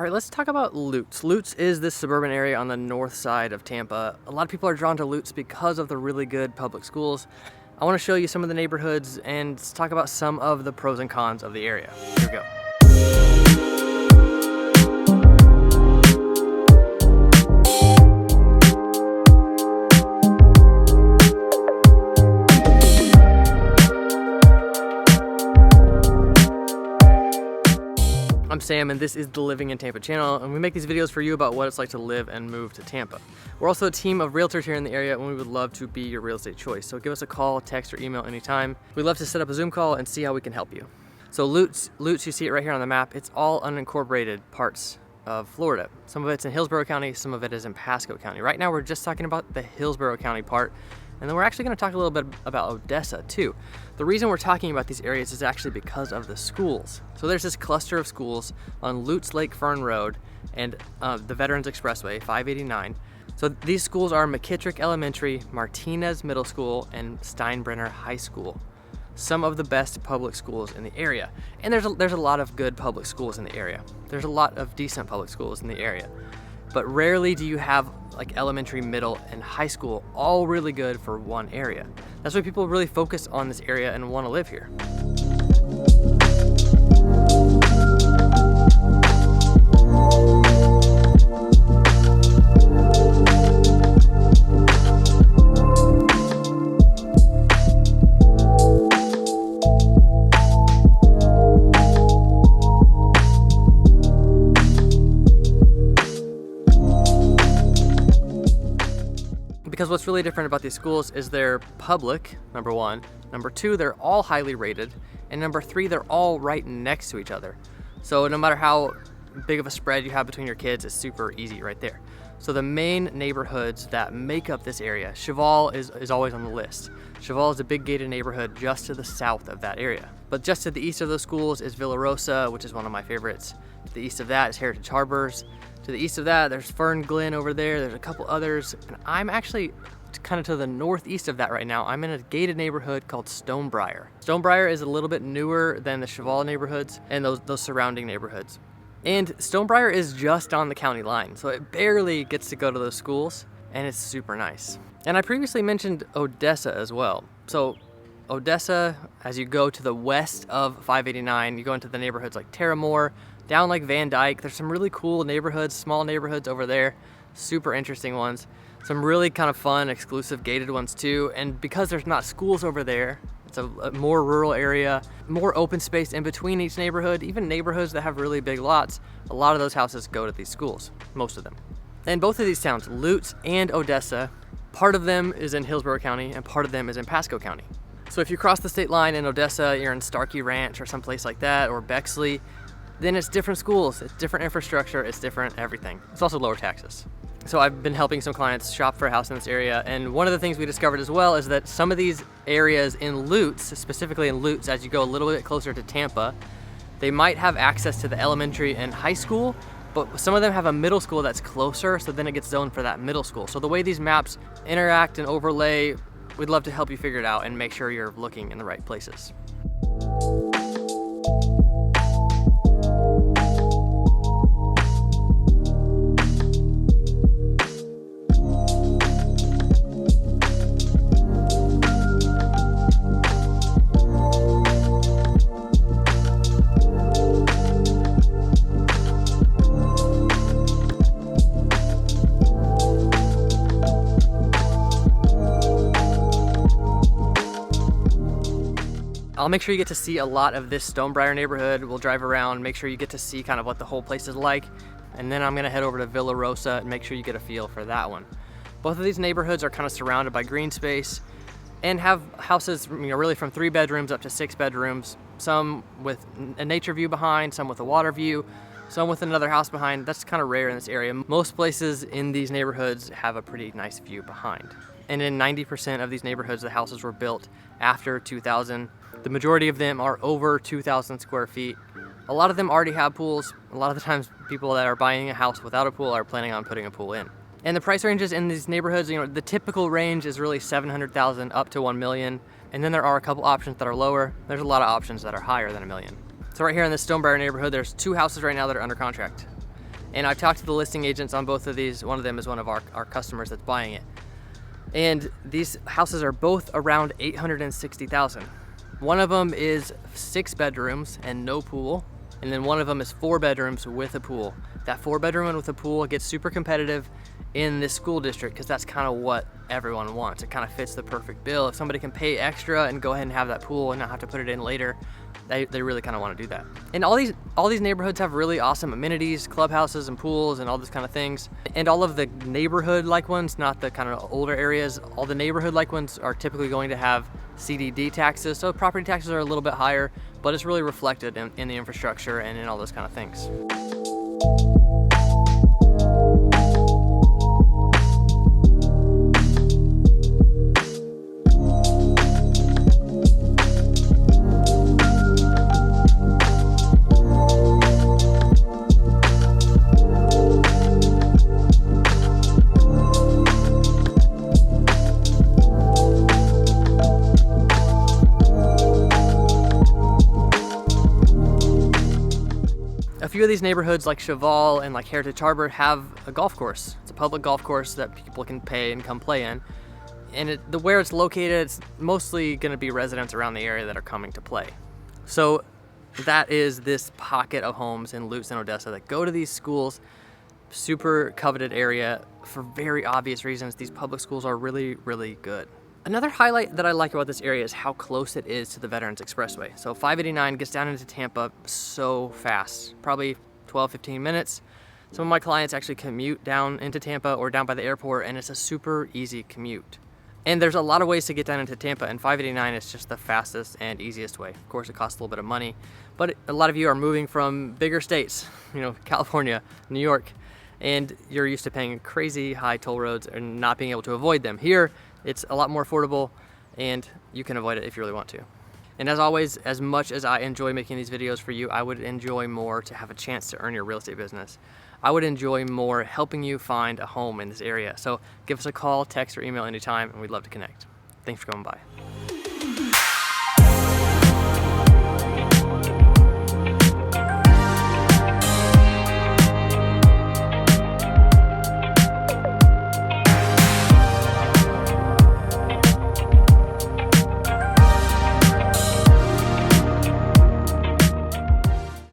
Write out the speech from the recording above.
All right, let's talk about Lutz. Lutz is this suburban area on the north side of Tampa. A lot of people are drawn to Lutz because of the really good public schools. I want to show you some of the neighborhoods and talk about some of the pros and cons of the area. Here we go. I'm Sam, and this is the Living in Tampa channel, and we make these videos for you about what it's like to live and move to Tampa. We're also a team of realtors here in the area, and we would love to be your real estate choice. So give us a call, text, or email anytime. We'd love to set up a Zoom call and see how we can help you. So Lutz, you see it right here on the map. It's all unincorporated parts of Florida. Some of it's in Hillsborough County, some of it is in Pasco County. Right now we're just talking about the Hillsborough County part, and then we're actually going to talk a little bit about Odessa too. The reason we're talking about these areas is actually because of the schools. So there's this cluster of schools on Lutz Lake Fern Road and the Veterans Expressway, 589. So these schools are McKitrick Elementary, Martinez Middle School, and Steinbrenner High School. Some of the best public schools in the area. And there's a lot of good public schools in the area. There's a lot of decent public schools in the area. But rarely do you have like elementary, middle, and high school all really good for one area. That's why people really focus on this area and want to live here. Because what's really different about these schools is they're public, number one. Number two, they're all highly rated. And number three, they're all right next to each other. So no matter how big of a spread you have between your kids, it's super easy right there. So the main neighborhoods that make up this area, Caudle is always on the list. Caudle is a big gated neighborhood just to the south of that area. But just to the east of those schools is Villa Rosa, which is one of my favorites. To the east of that is Heritage Harbors. To the east of that, there's Fern Glen over there. There's a couple others. And I'm actually kind of to the northeast of that right now. I'm in a gated neighborhood called Stonebriar. Stonebriar is a little bit newer than the Caudle neighborhoods and those surrounding neighborhoods. And Stonebriar is just on the county line, so it barely gets to go to those schools, and it's super nice. And I previously mentioned Odessa as well. So Odessa, as you go to the west of 589, you go into the neighborhoods like Terramore, down like Van Dyke. There's some really cool neighborhoods, small neighborhoods over there, super interesting ones. Some really kind of fun, exclusive gated ones too. And because there's not schools over there, it's a more rural area, more open space in between each neighborhood, even neighborhoods that have really big lots. A lot of those houses go to these schools, most of them. And both of these towns, Lutz and Odessa, part of them is in Hillsborough County and part of them is in Pasco County. So if you cross the state line in Odessa, you're in Starkey Ranch or someplace like that, or Bexley, then it's different schools, it's different infrastructure, it's different everything. It's also lower taxes. So I've been helping some clients shop for a house in this area, and one of the things we discovered as well is that some of these areas in Lutz, specifically in Lutz, as you go a little bit closer to Tampa, they might have access to the elementary and high school, but some of them have a middle school that's closer, so then it gets zoned for that middle school. So the way these maps interact and overlay, we'd love to help you figure it out and make sure you're looking in the right places. I'll make sure you get to see a lot of this Stonebriar neighborhood. We'll drive around, make sure you get to see kind of what the whole place is like. And then I'm gonna head over to Villa Rosa and make sure you get a feel for that one. Both of these neighborhoods are kind of surrounded by green space and have houses, really from 3 bedrooms up to 6 bedrooms. Some with a nature view behind, some with a water view, some with another house behind. That's kind of rare in this area. Most places in these neighborhoods have a pretty nice view behind. And in 90% of these neighborhoods, the houses were built after 2000. The majority of them are over 2,000 square feet. A lot of them already have pools. A lot of the times people that are buying a house without a pool are planning on putting a pool in. And the price ranges in these neighborhoods, the typical range is really 700,000 up to 1 million. And then there are a couple options that are lower. There's a lot of options that are higher than 1 million. So right here in this Stonebriar neighborhood, there's 2 houses right now that are under contract. And I've talked to the listing agents on both of these. One of them is one of our customers that's buying it. And these houses are both around $860,000. One of them is 6 bedrooms and no pool. And then one of them is 4 bedrooms with a pool. That 4 bedroom and with a pool gets super competitive in this school district because that's kind of what everyone wants. It kind of fits the perfect bill. If somebody can pay extra and go ahead and have that pool and not have to put it in later, they really kind of want to do that. And all these neighborhoods have really awesome amenities, clubhouses and pools and all this kind of things. And all of the neighborhood-like ones, not the kind of older areas, all the neighborhood-like ones are typically going to have CDD taxes. So property taxes are a little bit higher, but it's really reflected in the infrastructure and in all those kind of things. A few of these neighborhoods like Caudle and like Heritage Harbor have a golf course. It's a public golf course that people can pay and come play in. And where it's located, it's mostly going to be residents around the area that are coming to play. So that is this pocket of homes in Lutz and Odessa that go to these schools, super coveted area for very obvious reasons. These public schools are really, really good. Another highlight that I like about this area is how close it is to the Veterans Expressway. So 589 gets down into Tampa so fast, probably 12, 15 minutes. Some of my clients actually commute down into Tampa or down by the airport, and it's a super easy commute. And there's a lot of ways to get down into Tampa, and 589 is just the fastest and easiest way. Of course, it costs a little bit of money, but a lot of you are moving from bigger states, California, New York, and you're used to paying crazy high toll roads and not being able to avoid them. Here, it's a lot more affordable, and you can avoid it if you really want to. And as always, as much as I enjoy making these videos for you, I would enjoy more to have a chance to earn your real estate business. I would enjoy more helping you find a home in this area. So give us a call, text, or email anytime, and we'd love to connect. Thanks for coming by.